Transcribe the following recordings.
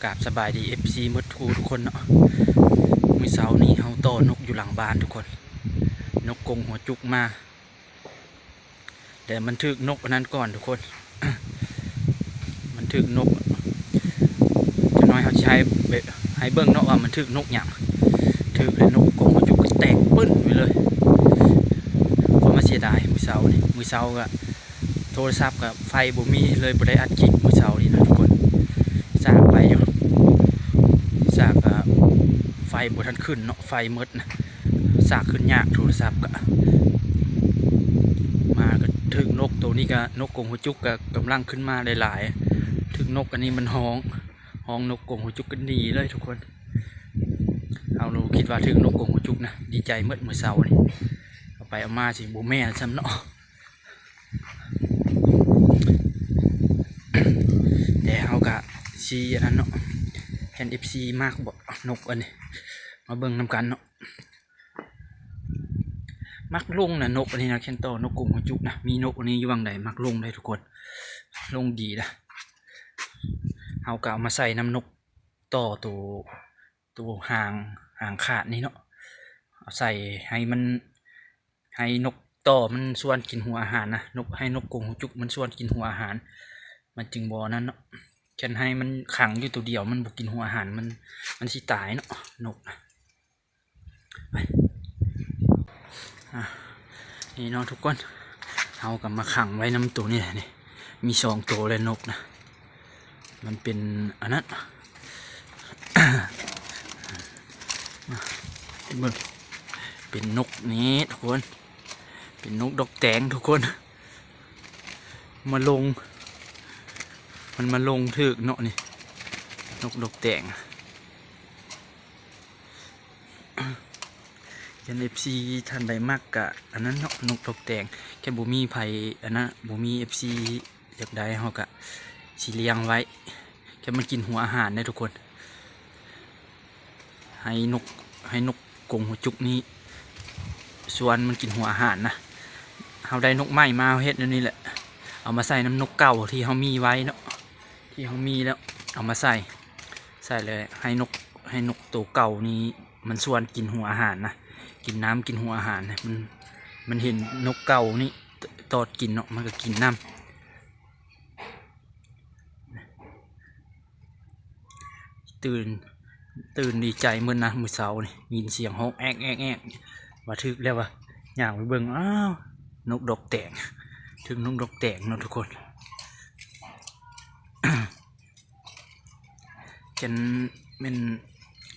กราบสบายดี FC มดทุกคนเนาะมื้อเช้านี้เฮาโตนกอยู่หลังบ้านทุกคนนกกงหัวจุกมาแต่มันถึกนกอันนั้นก่อนทุกคน มันถึกนกจะน้อยเขาใช้ให้เบิ่งเนาะว่ามันถึกนกหยังถึกเลยนกกงหัวจุกก็แตกปึ้นไปเลยก็มาเสียดายมื้อเช้าก็โทรศัพท์กับไฟบ่มีเลยบ่ได้อัดคลิปมื้อเช้านี้นะทุกคนสร้างไปอยู่สร้างไฟบ่ทันขึ้นเนาะไฟมืดนะสร้างขึ้นยากโทรศัพท์ก็มาก็ถึงนกตัวนี้ก็นกกงหัวจุกก็กำลังขึ้นมาหลายๆถึงนกอันนี้มันห้องนกกงหัวจุกก็ดีเลยทุกคนเอาเราคิดว่าถึงนกกงหัวจุกนะดีใจเมื่อเช้านี่เอาไปเอามาสิบ่แม่นซ้ำเนาะแต่เอากะซีอันนั้นเนาะแผ่น FC มากบ่นกอันนี้มาเบิ่งนำกันเนาะมักลงนะนกอันนี้นะแคนโตนกกงหัวจุกนะมีนกอันนี้อยู่วังใดมักลงได้ทุกคนลงดีนะเอากะเอามาใส่น้ำนกต่อตัวห่างขาดนี่เนาะเอาใส่ให้มันให้นกต่อมันส่วนกินหัวอาหารนะให้นกกงหัวจุกมันส่วนกินหัวอาหารมันจึงบ่นั้นเนาะแค่ให้มันขังอยู่ตัวเดียวมันบ่กินหัวอาหารมันสิตายเนาะนกนะนี่เนาะทุกคนเอากลับมาขังไว้น้ำตัวนี่แหละนี่มี2 ตัวเลยนกนะมันเป็นอันนั้น เป็นนกนี้ทุกคนเป็นนกดอกแตงทุกคนมันมาลงถึกเนาะนี่นกดอกแตงยัน FC ท่านใดมากกะอันนั้นเนาะนกดอกแตงแค่บ่มีไผอันนั้นบ่มี FC อยากได้เฮากะสิเลี้ยงไว้แค่มันกินหัวอาหารได้ทุกคนให้นกกงหัวจุกนี้ส่วนมันกินหัวอาหารนะเฮาได้นกใหม่มาเฮ็ดนี่แหละเอามาใส่น้ำนกเก่าที่เฮามีไว้เนาะที่เฮามีแล้วเอามาใส่เลยให้นกตัวเก่านี้มันส่วนกินหัวอาหารนะกินน้ำกินหัวอาหารนะมันเห็นนกเก่านี่ตอดกินเนาะมันก็กินน้ำตื่นดีใจเมื่อนะมื้อเช้านี่ยินเสียงฮ้องแอ๊กว่าถึกแล้วว่ะอยากไปเบิ่งอ้าวนกดอกแตงถึงนกดอกแตงเนาะทุกคน กันเป็น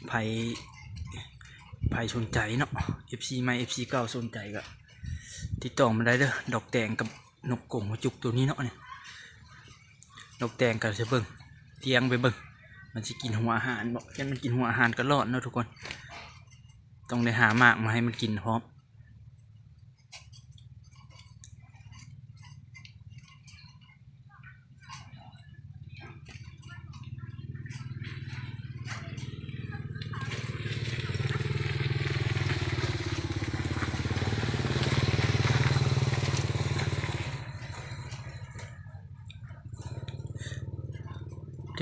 ไผ่สนใจเนาะ FC ใหม่ FC เก่าสนใจก็ติดต่อมาได้เด้อดอกแตงกับนกกงหัวจุกตัวนี้เนาะเนี่ยดอกแตงก็จะเบิ่งเตียงไปเบิ่งมันจะกินหัวอาหารบอกแค่มันกินหัวอาหารก็รอดเนาะทุกคนต้องได้หามากมาให้มันกินพร้อม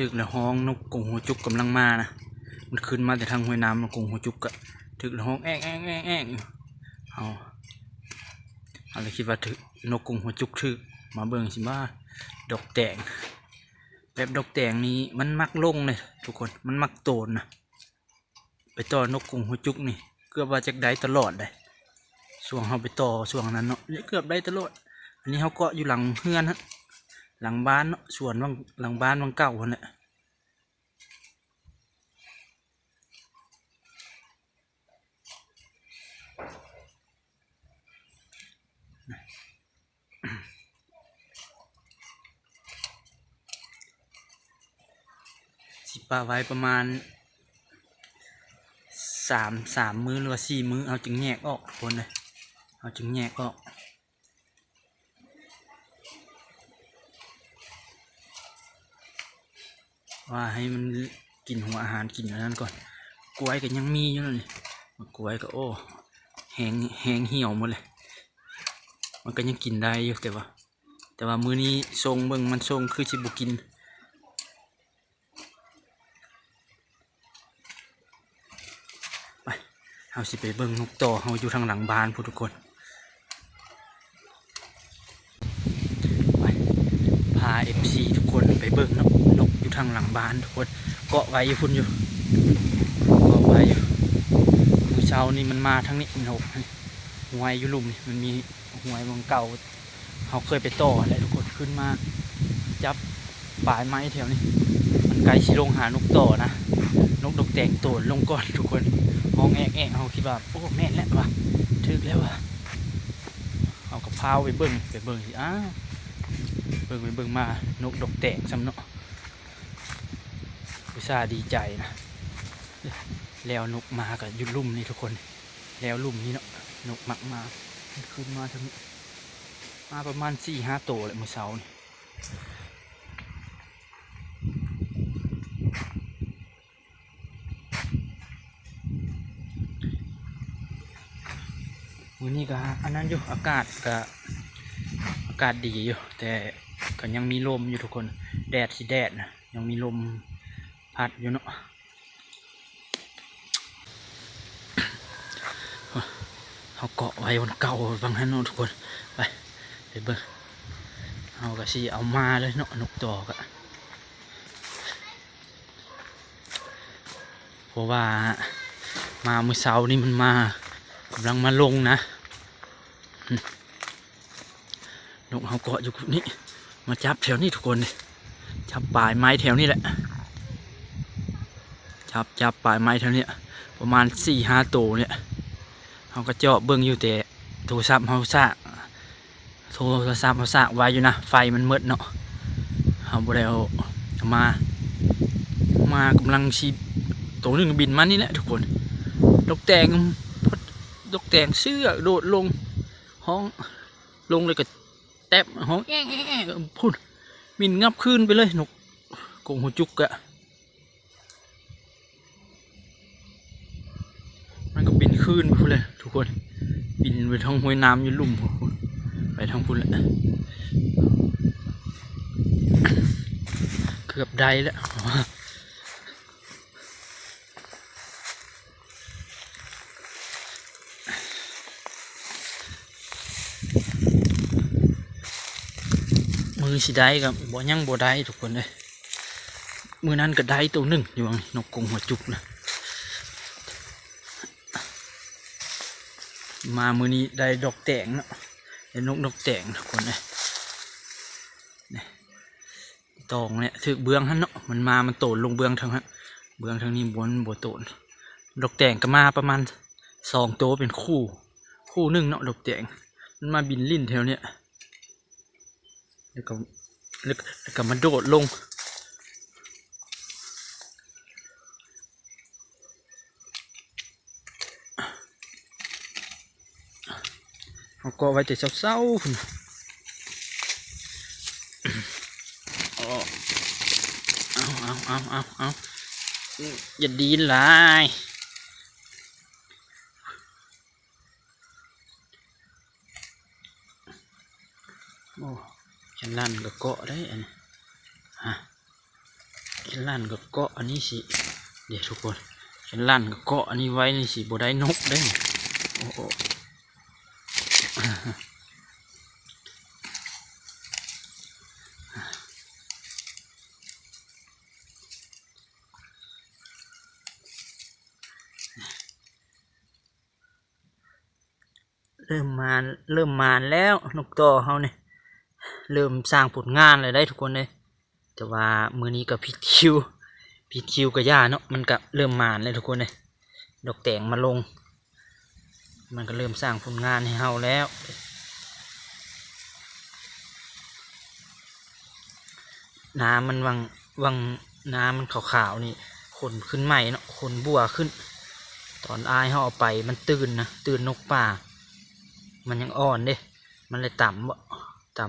ถึกแล้วห้องนกกงหัวจุกกำลังมานะมันขึ้นมาแต่ทางห้วยน้ำนกกงหัวจุกก็ถึกแล้วห้องแอ๊กอยู่เอาเลยคิดว่าถึกนกกงหัวจุกถึกมาเบิ่งสิว่าดอกแตงแบบดอกแตงนี้มันมักลงเลยทุกคนมันมักโตนนะไปต่อนกกงหัวจุกนี่เกือบว่าจะได้ตลอดเลยช่วงเขาไปต่อช่วงนั้นเนาะเกือบได้ตลอดอันนี้เขาเกาะอยู่หลังเฮือนฮะหลังบ้านเนาะส่วนหลังบ้านวังเก่าคนแหละสิปาไว้ประมาณสามมื้อหรือว่า4 มื้อเอาจึงแยกออกคนเลยเอาจึงแยกออกว่าให้มันกินหัวอาหารกินอันนั้นก่อนกล้วยก็ยังมีอยู่เลยกล้วยก็โอ้แห้งเหี่ยวหมดเลยมันก็ยังกินได้อยู่แต่ว่ามื้อนี้ทรงเบิ่งมันทรงคือสิบุกิน เอาสิไปเบิ่งนกต่อเอาอยู่ทางหลังบ้านพูทุกคนไปพา FC ทุกคนไปเบิ่งนกอยู่ทางหลังบ้านทุกคนเกาะไว้อยู่พุ่นอยู่เกาะไว้อยู่มื้อเช้านี่มันมาทางนี้นกหวยอยู่ลุ่มนี่มันมีหวยวังเก่าเขาเคยไปต่ออะไรทุกคนขึ้นมาจับปลายไม้แถวนี้มันไกลสิลงหานกต่อนะนกดกแตกโตนลงก่อนทุกคนห้องแอกเขาคิดว่าโอ้แม่นแล้วว่ะถึกแล้วว่ะเอากระเพราไปเบิ่งสิเบิ่งมานกดกแตกซ้ำเนาะอุตส่าห์ดีใจนะแล้วนกมากับยุดลุ่มนี่ทุกคนแล้วลุ่มนี่เนาะนกมักมาขึ้นมาทั้งมาประมาณ4-5 ตัวเลยเมื่อเช้านี่วันนี้ก็อันนั้นอยู่อากาศดีอยู่แต่ก็ยังมีลมอยู่ทุกคนแดดสิแดดนะยังมีลมพัดอยู่เนาะเขาเกาะไว้บนเก่าบางท่านเนาะทุกคนไปเบิ่งเอากระสีเอามาเลยเนาะนกต่อกะเพราะว่ามาเมื่อเช้านี่มันมากำลังมาลงนะนกเขาเกาะอยู่นี่มาจับแถวนี้ทุกคนเลยจับปลายไม้แถวนี้แหละจับปลายไม้แถวนี้ประมาณ4-5 ตัวเนี่ยเขาก็เจาะเบิ่งอยู่แต่โทรศัพท์เขาซะไว้อยู่นะไฟมันมืดเนาะเขาบ่ได้เอามากำลังชีตัวหนึ่งบินมานี่แหละทุกคนดกแตงเสื้อโดดลงห้องลงเลยก็แตบห้องแง่พุ่นบินงับขึ้นไปเลยนกกงหัวจุกอะมันก็บินขึ้นไปเลยทุกคนบินไปทางห้วยน้ำอยู่ลุ่มไปทางพุ่นแหละเกือบได้แล้วมือสิได้กับบ่ยังบ่ได้ทุกคนเลยมือนั้นก็ได้ตัวหนึ่งอยู่นกกงหัวจุกนะมามือนี้ได้ดอกแตงเนาะได้นกดอกแตงทุกคนเลยตองเนี่ยถือเบื้องฮะเนาะมันโตนลงเบื้องทางฮะเบื้องทางนี้บนโตนดอกแตงก็มาประมาณ2 ตัวเป็นคู่หนึ่งเนาะดอกแตงมันมาบินลิ่นแถวเนี้ยแล้วก็มาโดดลงเขาก็ไว้แต่เศร้าๆคุณเอาอย่าดีนหลายโอ้ฉันลั่นก็เกาะได้อันนี้ฉันลั่นก็เกาะอันนี้สิเดี๋ยวทุกคนฉันลั่นก็เกาะอันนี้ไว้นี่สิบ่ได้นกได้โอ้เริ่มมาแล้วนกต่อเขาเนี่ยเริ่มสร้างผลงานเลยได้ทุกคนเลยแต่ว่ามือนี้ก็ผิดคิวกับย่าเนาะมันก็เริ่มมาเลยทุกคนเลยดอกแตงมาลงมันก็เริ่มสร้างผลงานให้เราแล้วน้ำมันวังน้ำมันขาวๆนี่ขนขึ้นใหม่เนาะขนบัวขึ้นตอนอายเขาเอาไปมันตื่นนกป่ามันยังอ่อนเด้มันเลยต่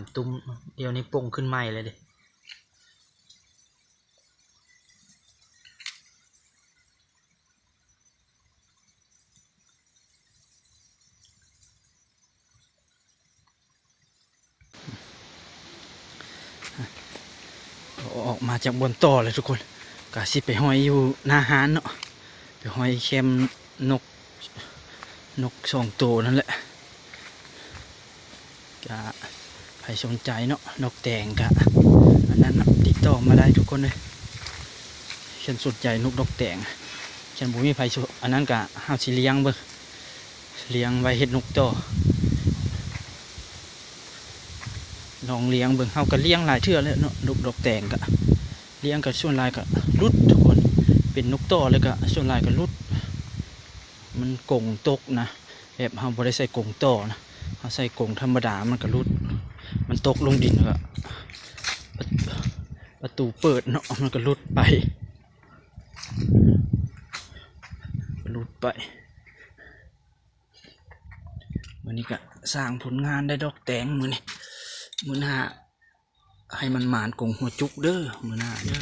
ำตุ้มเดี๋ยวนี้ป่งขึ้นใหม่เลยเด้ออกมาจากบนต่อเลยทุกคนกะสิไปห้อยอยู่หน้าหานเนาะไปห้อยเข็มนก นกสองตัวนั่นแหละกะใครสนใจเนาะนกแดงกะอันนั้นติดต่อมาได้ทุกคนเลยฉันสนใจนกแดงฉันบุมีไผอันนั้นกะห้าวสิเลี้ยงเบิ่งเลี้ยงไว้เฮ็ดนกต่อลองเลี้ยงเบิ่งเฮาก็เลี้ยงหลายเทื่อแล้วเนาะนกแดงกะเลี้ยงก็ส่วนหลายก็รุดทุกคนเป็นนกต่อเลยก็ส่วนหลายก็รุดมันกงตกนะแบบเฮาบ่ได้ใส่กงต่อนะเฮาใส่กงธรรมดามันก็รุดมันตกลงดินก็ประตูเปิดเนาะมันก็รุดไปวันนี้ก็สร้างผลงานได้ดอกแตงมือนี่มือหน้าให้มันหมานกงหัวจุกเด้อมือหน้าเด้อ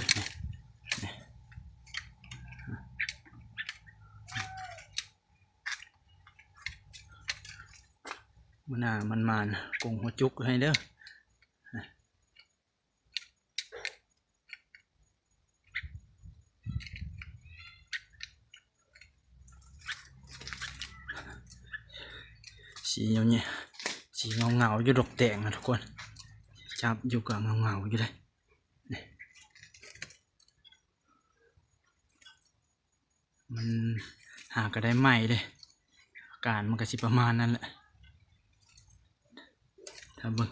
มือหน้ามันหมานกงหัวจุกให้เด้อสีเนี่ยสีเงาอยู่ดอกแดงนะทุกคนจับอยู่กับเงาอยู่เลยมันหาก็ได้ไหมเลยอาการมันก็สิประมาณนั้นแหละถ้าเบิ่ง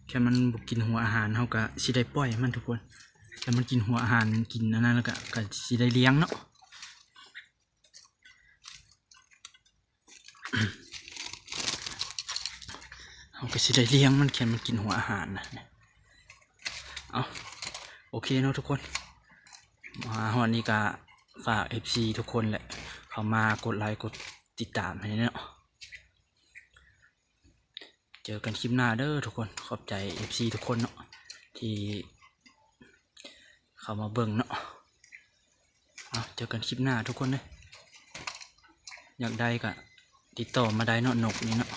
แค่มันบุกกินหัวอาหารเขาก็สิได้ปล่อยมันทุกคนแค่มันกินหัวอาหารกินอันนั้นแล้วก็สิได้เลี้ยงเนาะเขาก็สิได้เลี้ยงมันแค่มันกินหัวอาหารนะเอาโอเคเนาะทุกคนมาวันนี้ก็ฝาก FC ทุกคนแหละเขามากดไลค์กดติดตามให้เนาะเจอกันคลิปหน้าเด้อทุกคนขอบใจ FC ทุกคนเนาะที่เขามาเบิ่งเนาะเจอกันคลิปหน้าทุกคนเลยอยากได้ก็ติดต่อมาได้เนาะนกนี้เนาะ